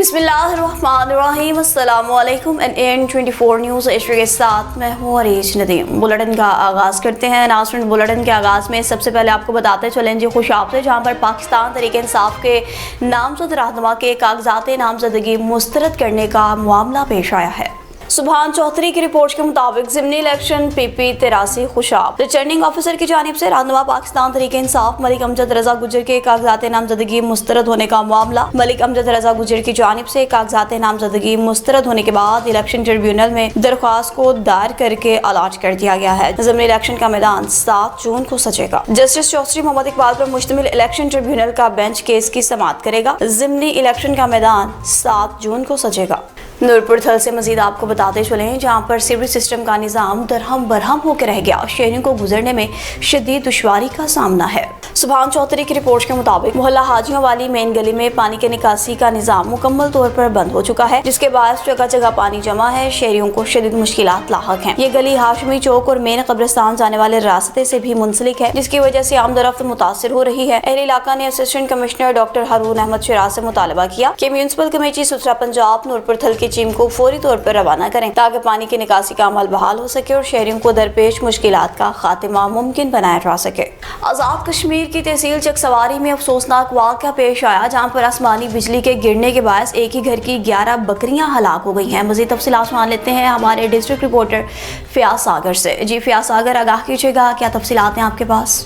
बिस्मिल्लाहिर्रहमानिर्रहीम, अस्सलामुअलैकुम। N 24 news Asia के साथ मैं हूँ अरीज नदीम। बुलेटिन का आगाज़ करते हैं। नाज़रीन, बुलेटिन के आगाज़ में सबसे पहले आपको बताते चलें जी खुशाब से, जहाँ पर पाकिस्तान तहरीक इंसाफ के नामजद रहनुमा के कागजात नामजदगी मुस्तरद करने का मामला पेश आया है। सुभान चौधरी की रिपोर्ट के मुताबिक ज़िमनी election PP 83 Khushab. Returning officer की जानिब से रहनुमा पाकिस्तान तहरीक इंसाफ मलिक अमजद रजा गुजर के कागजात नामजदगी मुस्तरद होने का मामला। मलिक अमजद रजा गुजर की जानिब से कागजात नामजदगी मुस्तरद होने के बाद इलेक्शन ट्रिब्यूनल में दरख्वास्त को दायर करके अलॉट कर दिया गया है। ज़िमनी इलेक्शन का मैदान 7 जून को सजेगा। जस्टिस चौधरी मोहम्मद इकबाल पर मुश्तमिल इलेक्शन ट्रिब्यूनल का बेंच केस की समाअत करेगा। ज़िमनी इलेक्शन का मैदान 7 जून को सजेगा। नूरपुर थल से मजीद आपको बताते चलें, जहाँ पर सिविल सिस्टम का निज़ाम दरहम बरहम होकर रह गया। शहरियों को गुजरने में शदीद दुश्वारी का सामना है। सुभान चौधरी की रिपोर्ट के मुताबिक मोहल्ला हाजियों वाली मेन गली में पानी के निकासी का निज़ाम मुकम्मल तौर पर बंद हो चुका है, जिसके बाद जगह जगह पानी जमा है। शहरियों को शदीद मुश्किलात लाहक हैं। ये गली हाशमी चौक और मेन कब्रिस्तान जाने वाले रास्ते से भी मुंसलिक है, जिसकी वजह से आमदरफ्त मुतासर हो रही है। अहले इलाका ने असिस्टेंट कमिश्नर डॉक्टर हारून अहमद शिराज से मुतालबा किया कि म्यूनसिपल कमेटी सुथरा पंजाब नूरपुर थल की टीम को फौरी तौर पर रवाना करें, ताकि पानी की निकासी का अमल बहाल हो सके और शहरियों को दरपेश मुश्किलात का खात्मा मुमकिन बनाया जा सके। आज़ाद कश्मीर की तहसील चकसवारी में अफसोसनाक वाक़या पेश आया, जहाँ पर आसमानी बिजली के गिरने के बायस एक ही घर की 11 बकरियां हलाक हो गई हैं। मज़ीद तफसीलात मान लेते हैं हमारे डिस्ट्रिक्ट रिपोर्टर फ़ियाज़ सागर से। जी फ़ियाज़ सागर, आगाह कीजिएगा, क्या तफसीलात हैं आपके पास?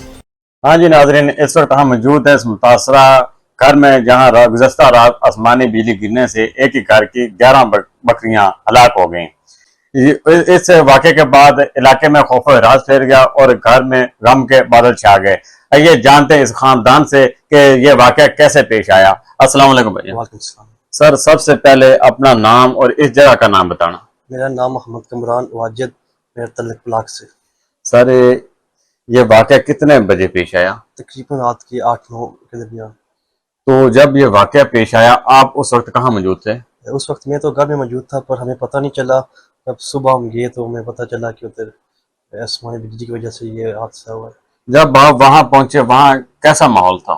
हाँ जी नाज़रीन, इस वक्त हम मौजूद हैं इस मुतासरा घर में, जहाँ गुज़श्ता रात आसमानी बिजली गिरने से एक ही घर की 11 बकरियां हलाक हो गईं। इस वाक़े के बाद इलाके में खौफ व राज फैल गया और घर में गम के बादल छा गए। आइए जानते हैं इस खानदान से कि यह वाक़या कैसे पेश आया। अस्सलाम वालेकुम भैया। वालेकुम सलाम। सर, सबसे पहले अपना नाम और इस जगह का नाम बताना। मेरा नाम मोहम्मद कमरान वाजिद, मेरा तल्लक ब्लॉक से। सर, ये वाक़या कितने बजे पेश आया? तकरीबन रात की 8-9 के दरमियान। तो जब ये वाक़या पेश आया, आप उस वक्त कहाँ मौजूद थे? उस वक्त मैं तो घर में मौजूद था, पर हमें पता नहीं चला। जब सुबह हम गए तो हमें पता चला कि उधर आसमानी बिजली की वजह से ये हादसा हुआ है। जब आप वहाँ पहुंचे, वहाँ कैसा माहौल था?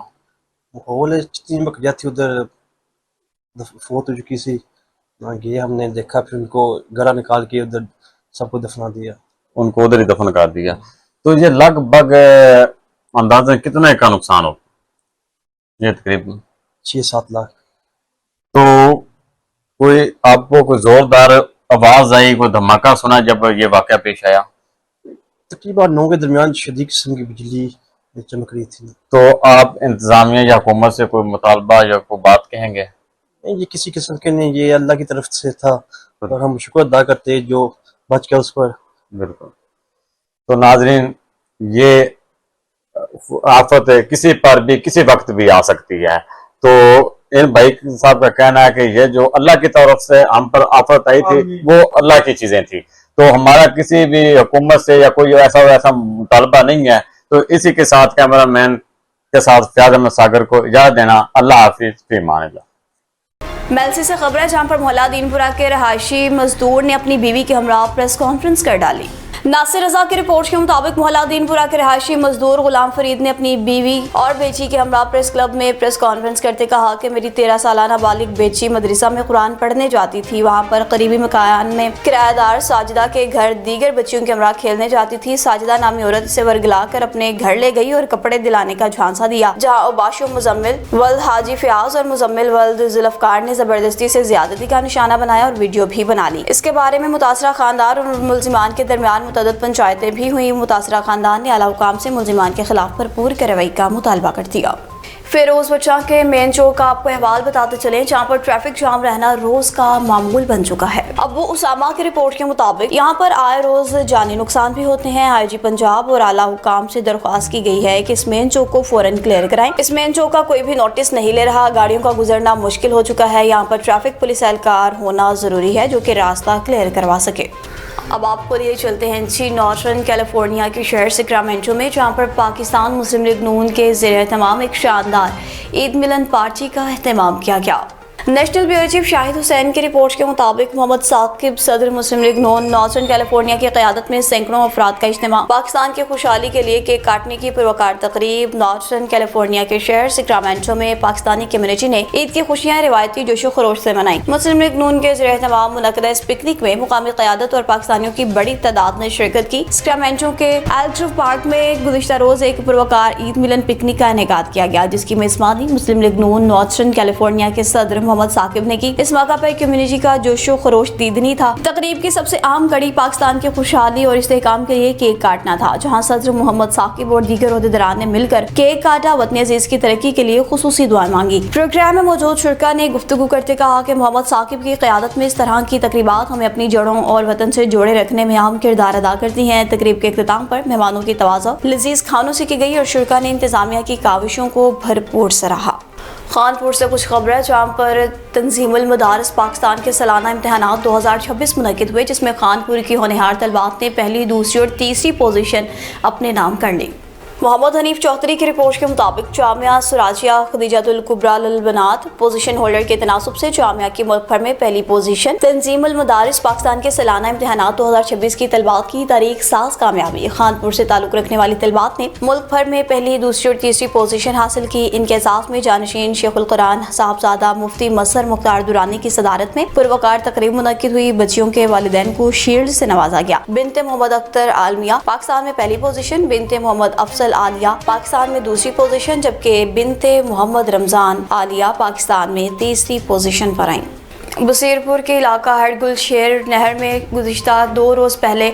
माहौल 3 बकरियाँ थी उधर, फोत हो चुकी सी। वहाँ गए, हमने देखा, फिर उनको गला निकाल के उधर सबको दफना दिया। उनको उधर ही दफन कर दिया। तो ये लगभग अंदाज़न कितने का नुकसान हो? ये तकरीबन 6-7 लाख। तो कोई आपको कोई जोरदार आवाज आई, कोई धमाका सुना जब ये वाक़या पेश आया? तकरीबन 9 के दरमियान शदीद किस्म की बिजली चमक रही थी। तो आप इंतजामिया या हुकूमत से कोई मुतालबा या कोई बात कहेंगे? नहीं, ये किसी किस्म के नहीं, ये अल्लाह की तरफ से था और हम शुक्र अदा करते जो बच गया उस पर। बिल्कुल। तो नाजरीन, ये आफत किसी पर भी किसी वक्त भी आ सकती है। तो इन भाई साहब का कहना है कि ये जो अल्लाह की तरफ से हम पर आफत आई थी, वो अल्लाह की चीजें थी। तो हमारा किसी भी हुकूमत से या कोई ऐसा मुतालबा नहीं है। तो इसी के साथ कैमरा मैन के साथ फ़ियाज़ अहमद सागर को इजाज़त देना। अल्लाह हाफिज़, फी अमान अल्लाह। मेलसी से खबर है, जहाँ पर मोहल्ला दीनपुरा के रहायशी मजदूर ने अपनी बीवी के हमरा प्रेस कॉन्फ्रेंस कर डाली। नासिर रजा की रिपोर्ट के मुताबिक मोहल्ला दीनपुरा के रहायशी मजदूर गुलाम फरीद ने अपनी बीवी और बेची के हमरा प्रेस क्लब में प्रेस कॉन्फ्रेंस करते कहा कि मेरी 13 सालाना बालिग बेची मदरसा में कुरान पढ़ने जाती थी। वहाँ पर करीबी मकान में किराएदार साजिदा के घर दीगर बच्चियों के हमरा खेलने जाती थी। साजिदा नामी औरत से वर्गला कर अपने घर ले गई और कपड़े दिलाने का झांसा दिया, जहाँ उबाशो मुजम्मिल वल्द हाजी फयाज और मुजम्मिल वल्द जुल्फकार ने जबरदस्ती से ज्यादती का निशाना बनाया और वीडियो भी बना ली। इसके बारे में मुतासरा खानदार और मुलजिमान के दरमियान मुतअद्दिद पंचायतें भी हुई। मुतासरा खानदान ने आला हुकाम से मुलजिमान के खिलाफ भरपूर कार्रवाई का मुतालबा कर दिया। फिरोज बच्चा के मेन चौक का आपको अहवाल बताते चले, जहाँ पर ट्रैफिक जाम रहना रोज का मामूल बन चुका है। अबू उसामा की रिपोर्ट के मुताबिक यहाँ पर आए रोज जानी नुकसान भी होते हैं। IG पंजाब और आला हुकाम से दरख्वास्त की गई है कि इस मेन चौक को फौरन क्लियर कराएं। इस मेन चौक का कोई भी नोटिस नहीं ले रहा, गाड़ियों का गुजरना मुश्किल हो चुका है। यहाँ पर ट्रैफिक पुलिस एहलकार होना जरूरी है जो कि रास्ता क्लियर करवा सके। अब आपको लिए चलते हैं जी नॉर्थर्न कैलिफोर्निया के शहर सैक्रामेंटो में, जहाँ पर पाकिस्तान मुस्लिम लीग नून के ज़ेर-ए-एहतमाम एक शानदार ईद मिलन पार्टी का एहतमाम किया गया। National bureau chief Shahid Hussain की रिपोर्ट के मुताबिक मोहम्मद साकिब सदर मुस्लिम लीग नून नॉर्थर्न कैलिफोर्निया की क़यादत में सैकड़ों अफराद का इज्तिमा। पाकिस्तान की खुशहाली के लिए केक काटने की पुरवकार तकरीब। नॉर्थर्न कैलिफोर्निया के शहर सैक्रामेंटो में पाकिस्तानी कम्युनिटी ने ईद की खुशियाँ रिवायती जोशो खरोश से मनाई। मुस्लिम लीग नून के ज़रिए तमाम मुनक़दा इस पिकनिक में मुकामी क़यादत और पाकिस्तानियों की बड़ी तादाद ने शिरकत की। सैक्रामेंटो के एल्ट्रो पार्क में गुज़िश्ता रोज़ एक पुरवकार ईद मिलन पिकनिक का इनेकाद किया गया, जिसकी मेज़बानी मुस्लिम लीग नून नॉर्थर्न कैलिफोर्निया के सदर मोहम्मद साकिब ने की। इस मौका पर कम्युनिटी का जोशो खरोश दीदनी था। तकरीब की सबसे अहम कड़ी पाकिस्तान की खुशहाली और इस्तेहकाम के लिए केक काटना था, जहां सदर मोहम्मद साकिब और दीगर ओहदेदारान ने मिलकर केक काटा, वतन अजीज की तरक्की के लिए खुसूसी दुआएं मांगी। प्रोग्राम में मौजूद शुरका ने गुफ्तगू करते कहा कि मोहम्मद साकिब की क़यादत में इस तरह की तकरीबात हमें अपनी जड़ों और वतन से जोड़े रखने में अहम किरदार अदा करती हैं। तकरीब के इख्तिताम पर मेहमानों की तवाज़ो लजीज खानों से की गई और शुरका ने इंतजामिया की काविशों को भरपूर सराहा। खानपुर से कुछ खबर है, जहाँ पर तंजीमुल मदारिस पाकिस्तान के सालाना इम्तहानात 2026 मुनक़िद हुए, जिसमें खानपुर की होनहार तलबात ने पहली, दूसरी और तीसरी पोजीशन अपने नाम कर ली। मोहम्मद हनीफ चौधरी की रिपोर्ट के मुताबिक जामिया सुराजिया खदीजातुल कुबरा ललबनात पोजीशन होल्डर के तनासुब से जामिया की मुल्क भर में पहली पोजीशन। तंजीमुल मदारिस पाकिस्तान के सालाना इम्तहानात 2026 की तलबात की तारीख साज कामयाबी। खानपुर से ताल्लुक रखने वाली तलबात ने मुल्क भर में पहली, दूसरी और तीसरी पोजीशन हासिल की। इनके एजाज़ में जानशीन शेखुल कुरान साहबजादा मुफ्ती मसर मुख्तार दुरानी की सदारत में पुरवकार तकरीब मुनक्किद हुई। बच्चियों के वालिदैन को शील्ड से नवाजा गया। बिनते मोहम्मद अख्तर आलमिया पाकिस्तान में पहली पोजीशन, बिनते मोहम्मद अफसल आलिया पाकिस्तान में दूसरी पोजीशन, जबकि बिनते मोहम्मद रमजान आलिया पाकिस्तान में तीसरी पोजीशन पर आईं। बसीरपुर के इलाका हरगुलशेर नहर में गुज़िश्ता 2 रोज़ पहले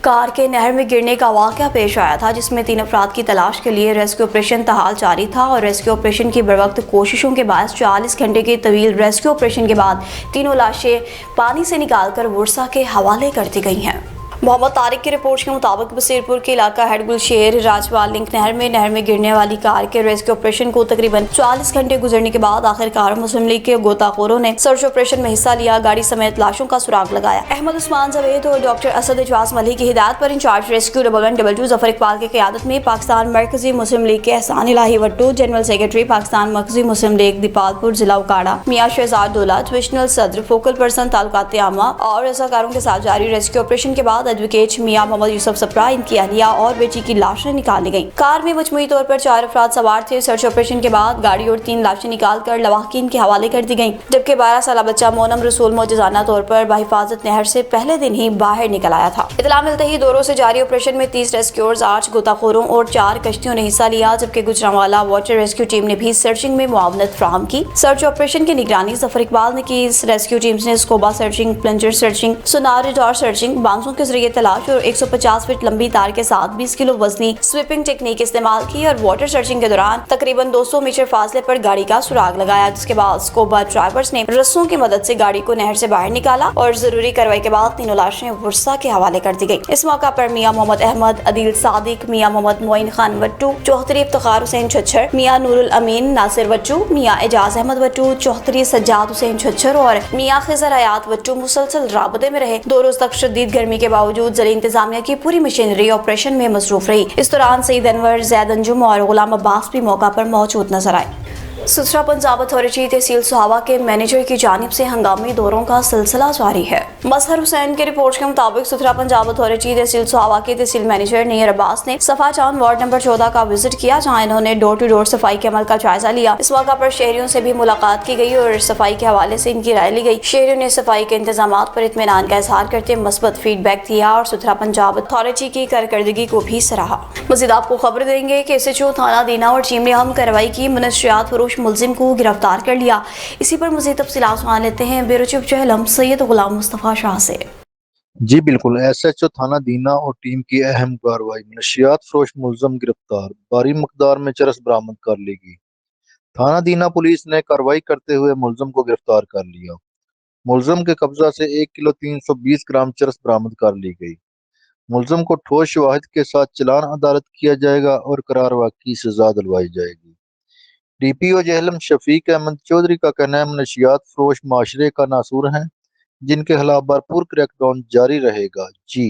कार के नहर में गिरने का वाक़या पेश आया था, जिसमें 3 अफराद की तलाश के लिए रेस्क्यू ऑपरेशन ताहाल जारी था और रेस्क्यू ऑपरेशन की बरवक्त कोशिशों के बाद 40 घंटे के तवील रेस्क्यू ऑपरेशन के बाद तीनों लाशें पानी से निकाल कर वर्सा के हवाले कर दी गई हैं। मोहम्मद तारिक की रिपोर्ट के मुताबिक बसीरपुर के इलाका हेडगुलशेर राजवाल लिंक नहर में गिरने वाली कार के रेस्क्यू ऑपरेशन को तकरीबन 40 घंटे गुजरने के बाद आखिरकार मुस्लिम लीग के गोताखोरों ने सर्च ऑपरेशन में हिस्सा लिया, गाड़ी समेत लाशों का सुराग लगाया। अहमद उस्मान जवेद और डॉक्टर असद इजवाज मली की हिदायत पर इंचार्ज रेस्क्यू 1122 जफर इकबाल की क़यादत में पाकिस्तान मरकजी मुस्लिम लीग के एहसान इलाही वट्टू, जनरल सेक्रेटरी पाकिस्तान मरकजी मुस्लिम लीग दीपालपुर जिला उकाड़ा मियां शहजाद दौलत, डिविजनल सदर फोकल पर्सन ताल्लुकात आमा और रज़ाकारों के साथ जारी रेस्क्यू ऑपरेशन के बाद एडवोकेट मियां मोहम्मद यूसुफ सप्रा, इनकी अहलिया और बेटी की लाशें निकाली गईं। कार में मजमूई तौर पर 4 अफराद सवार थे। सर्च ऑपरेशन के बाद गाड़ी और 3 लाशें निकाल कर लवाहकीन के हवाले कर दी गईं, जबकि 12 साल बच्चा मोनम रसूल मौजूदाना तौर पर बाहिफाजत नहर से पहले दिन ही बाहर निकल आया था। इतला मिलते ही दोरों से जारी ऑपरेशन में 30 रेस्क्यूअर्स, 8 गोताखोरों और 4 कश्तियों ने हिस्सा लिया, जबकि गुजरांवाला वाटर रेस्क्यू टीम ने भी सर्चिंग में मुआवनत फ्राहम की। सर्च ऑपरेशन की निगरानी जफर इकबाल ने की। इस रेस्क्यू टीम ने स्कोबा सर्चिंग, प्लंजर सर्चिंग, सोनार रिडार सर्चिंग, बांसों के जरिए तलाश और 150 फीट लंबी तार के साथ 20 किलो वजनी स्वीपिंग टेक्निक इस्तेमाल की और वाटर सर्चिंग के दौरान तकरीबन 200 मीटर फासले पर गाड़ी का सुराग लगाया, जिसके बाद स्कोबा ड्राइवर्स ने रस्सों की मदद से गाड़ी को नहर से बाहर निकाला और जरूरी कार्रवाई के बाद तीनों लाशें वर्सा के हवाले कर दी गई। इस मौका पर मियां मोहम्मद अहमद अदील सादिक, मियां मोहम्मद मोइन खान वट्टू, चौधरी इफ्तिखार हुसैन छच्छर, मियां नूरुल अमीन नासिर वट्टू, मियां एजाज अहमद वट्टू, चौधरी सज्जाद हुसैन छच्छर और मियां खिजर हयात वट्टू मुसलसल राबते में रहे। 2 रोज तक शदीद गर्मी के बावजूद जिला इंतजामिया की पूरी मशीनरी ऑपरेशन में मसरूफ रही। इस दौरान सईद अनवर, जैद अंजुम और गुलाम अब्बास भी मौका पर मौजूद नजर आए। सुथरा पंजाब अथॉरिटी तहसील सुहावा के मैनेजर की जानिब से हंगामी दौरों का सिलसिला जारी है। मजहर हुसैन की रिपोर्ट के मुताबिक सुथरा पंजाब अथॉरिटी तहसील सुहावा के तहसील मैनेजर नैयर अब्बास ने सफा चांद वार्ड नंबर 14 का विजिट किया, जहां इन्होंने डोर टू डोर सफाई के अमल का जायजा लिया। इस मौका पर शहरियों से भी मुलाकात की गई और सफाई के हवाले से इनकी राय ली गई। शहरियों ने सफाई के इंतजाम पर इत्मीनान का इजहार करते मस्बत फीडबैक दिया और सुथरा पंजाब अथॉरिटी की कारकर्दगी को भी सराहा। मजीद आपको खबर देंगे कि SHO थाना दीना और टीम ने अहम कार्रवाई की, मुनशियात फरोश मुलजिम को गिरफ्तार कर लिया। इसी पर मजीद तफसीलात जान लेते हैं ब्यूरो चीफ जहलम सैयद गुलाम मुस्तफ़ा शाह से। जी बिल्कुल, SHO थाना दीना और टीम की अहम कार्रवाई, नशियात फरोश मुलजम गिरफ्तार, भारी मकदार में चरस बरामद कर ली गई। थाना दीना पुलिस ने कार्रवाई करते हुए मुलजम को गिरफ्तार कर लिया। मुलजम के कब्जा से 1 किलो 320 ग्राम चरस बरामद कर ली गई। मुलजम को ठोस शवाहिद के साथ चालान अदालत किया जाएगा और करार वाक़ई सजा दिलवाई जाएगी। DPO जहलम शफीक अहमद चौधरी का कहना है नशियात फरोश माशरे का नासूर हैं, जिनके खिलाफ भरपूर क्रैकडाउन जारी रहेगा। जी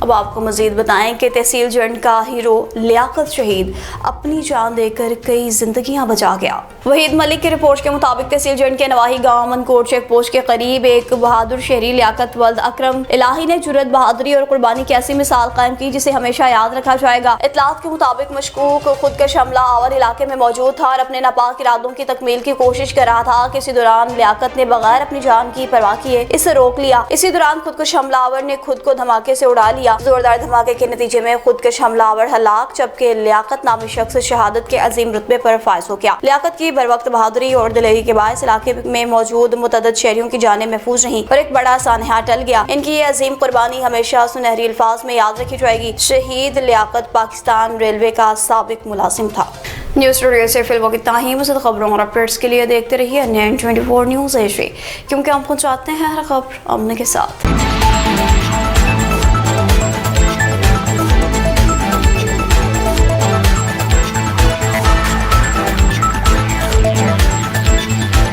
अब आपको मजीद बताएं कि तहसील जंड का हीरो लियाकत शहीद अपनी जान देकर कई जिंदगियां बचा गया। वहीद मलिक की रिपोर्ट के मुताबिक तहसील जंड के नवाही गांव मनकोट चेक पोस्ट के करीब एक बहादुर शहरी लियाकत वल्द अकरम इलाही ने जुर्रत, बहादुरी और कुर्बानी की ऐसी मिसाल कायम की जिसे हमेशा याद रखा जाएगा। इतलात के मुताबिक मशकूक खुदकश हमला आवर इलाके में मौजूद था और अपने नापाक इरादों की तकमील की कोशिश कर रहा था कि इसी दौरान लियाकत ने बगैर अपनी जान की परवाह किए इसे रोक लिया। इसी दौरान खुदकश हमलावर ने खुद को धमाके से उड़ा लिया। जोरदार धमाके के नतीजे में खुदकश हमलावर हलाक, जबकि लियाकत नामी शख्स शहादत के अजीम रुतबे पर फायज हो गया। लियाकत की बरवक्त बहादुरी और दिलेरी के बायस इलाके में मौजूद मुतअद्दिद शहरियों की जानें महफूज रहीं और एक बड़ा सानहा टल गया। इनकी ये अजीम कुर्बानी हमेशा सुनहरी अल्फाज में याद रखी जाएगी। शहीद लियाकत पाकिस्तान रेलवे का साबिक मुलाजिम था। न्यूज़ स्टूडियो से फिल्मों की ताही मज़ीद खबरों और अपडेट्स के लिए देखते रहिए NN24 न्यूज़ एशिया, क्योंकि हम पहुँचाते हैं हर खबर अमन के साथ।